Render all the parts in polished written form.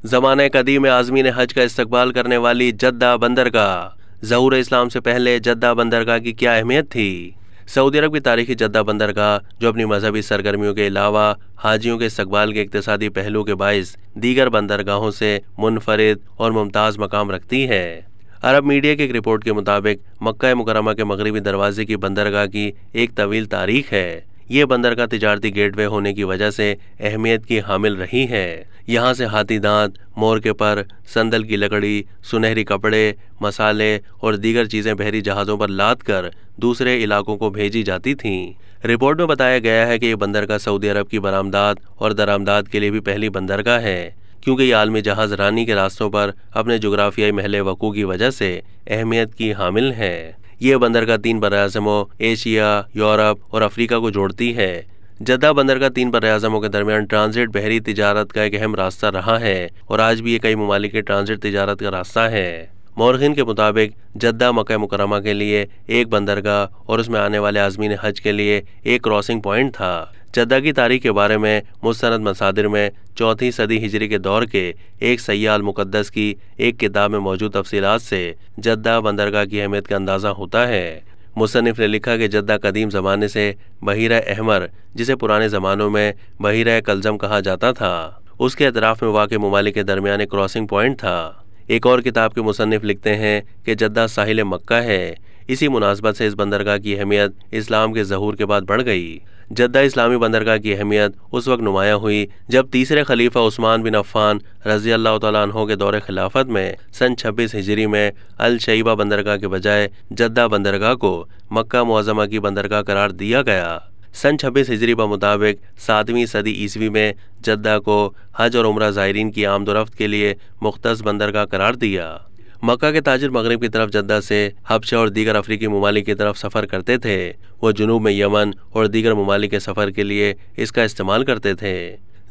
زمانہ قدیم میں عازمین حج کا استقبال کرنے والی جدہ بندرگاہ۔ ظہور اسلام سے پہلے جدہ بندرگاہ کی کیا اہمیت تھی؟ سعودی عرب کی تاریخی جدہ بندرگاہ، جو اپنی مذہبی سرگرمیوں کے علاوہ حاجیوں کے استقبال کے اقتصادی پہلو کے باعث دیگر بندرگاہوں سے منفرد اور ممتاز مقام رکھتی ہے۔ عرب میڈیا کی ایک رپورٹ کے مطابق مکہ مکرمہ کے مغربی دروازے کی بندرگاہ کی ایک طویل تاریخ ہے۔ یہ بندرگاہ تجارتی گیٹ وے ہونے کی وجہ سے اہمیت کی حامل رہی ہے۔ یہاں سے ہاتھی دانت، مور کے پر، سندل کی لکڑی، سنہری کپڑے، مسالے اور دیگر چیزیں بحری جہازوں پر لاد کر دوسرے علاقوں کو بھیجی جاتی تھیں۔ رپورٹ میں بتایا گیا ہے کہ یہ بندرگاہ سعودی عرب کی برآمدات اور درآمدات کے لیے بھی پہلی بندرگاہ ہے، کیونکہ یہ عالمی جہاز رانی کے راستوں پر اپنے جغرافیائی محل وقوع کی وجہ سے اہمیت کی حامل ہے۔ یہ بندرگاہ 3 براعظموں ایشیا، یورپ اور افریقہ کو جوڑتی ہے۔ جدہ بندرگاہ 3 براعظموں کے درمیان ٹرانزٹ بحری تجارت کا ایک اہم راستہ رہا ہے اور آج بھی یہ کئی ممالک کی ٹرانزٹ تجارت کا راستہ ہے۔ مورخین کے مطابق جدہ مکہ مکرمہ کے لیے ایک بندرگاہ اور اس میں آنے والے عازمین حج کے لیے ایک کراسنگ پوائنٹ تھا۔ جدہ کی تاریخ کے بارے میں مستند مصادر میں 4ویں صدی ہجری کے دور کے ایک سیاح المقدس کی ایک کتاب میں موجود تفصیلات سے جدہ بندرگاہ کی اہمیت کا اندازہ ہوتا ہے۔ مصنف نے لکھا کہ جدہ قدیم زمانے سے بحیرہ احمر، جسے پرانے زمانوں میں بحیرہ کلزم کہا جاتا تھا، اس کے اطراف میں واقع ممالک کے درمیان ایک کراسنگ پوائنٹ تھا۔ ایک اور کتاب کے مصنف لکھتے ہیں کہ جدہ ساحل مکہ ہے۔ اسی مناسبت سے اس بندرگاہ کی اہمیت اسلام کے ظہور کے بعد بڑھ گئی۔ جدہ اسلامی بندرگاہ کی اہمیت اس وقت نمایاں ہوئی جب تیسرے خلیفہ عثمان بن عفان رضی اللہ تعالیٰ عنہ کے دور خلافت میں سن 26 ہجری میں الشیبہ بندرگاہ کے بجائے جدہ بندرگاہ کو مکہ معظمہ کی بندرگاہ قرار دیا گیا۔ سن 26 ہجری کے مطابق 7ویں صدی عیسوی میں جدہ کو حج اور عمرہ زائرین کی آمد و رفت کے لیے مختص بندرگاہ قرار دیا۔ مکہ کے تاجر مغرب کی طرف جدہ سے حبشہ اور دیگر افریقی ممالک کی طرف سفر کرتے تھے۔ وہ جنوب میں یمن اور دیگر ممالک کے سفر کے لیے اس کا استعمال کرتے تھے۔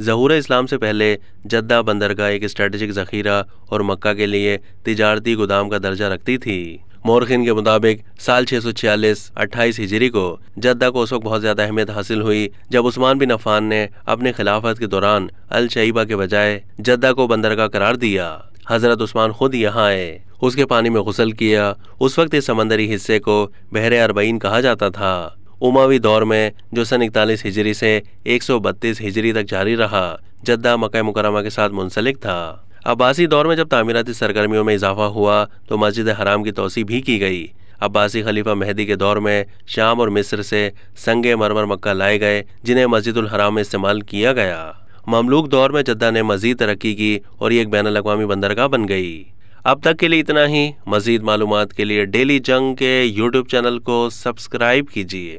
ظہور اسلام سے پہلے جدہ بندرگاہ ایک اسٹریٹجک ذخیرہ اور مکہ کے لیے تجارتی گودام کا درجہ رکھتی تھی۔ مورخین کے مطابق سال 646 28 ہجری کو جدہ کو اس وقت بہت زیادہ اہمیت حاصل ہوئی جب عثمان بن عفان نے اپنی خلافت کے دوران الشیبہ کے بجائے جدہ کو بندرگاہ قرار دیا۔ حضرت عثمان خود یہاں آئے، اس کے پانی میں غسل کیا۔ اس وقت اس سمندری حصے کو بحر اربعین کہا جاتا تھا۔ اموی دور میں جو سن 41 ہجری سے 132 ہجری تک جاری رہا، جدہ مکہ مکرمہ کے ساتھ منسلک تھا۔ عباسی دور میں جب تعمیراتی سرگرمیوں میں اضافہ ہوا تو مسجد حرام کی توسیع بھی کی گئی۔ عباسی خلیفہ مہدی کے دور میں شام اور مصر سے سنگ مرمر مکہ لائے گئے جنہیں مسجد الحرام میں استعمال کیا گیا۔ مملوک دور میں جدہ نے مزید ترقی کی اور یہ ایک بین الاقوامی بندرگاہ بن گئی۔ اب تک کے لیے اتنا ہی۔ مزید معلومات کے لیے ڈیلی جنگ کے یوٹیوب چینل کو سبسکرائب کیجیے۔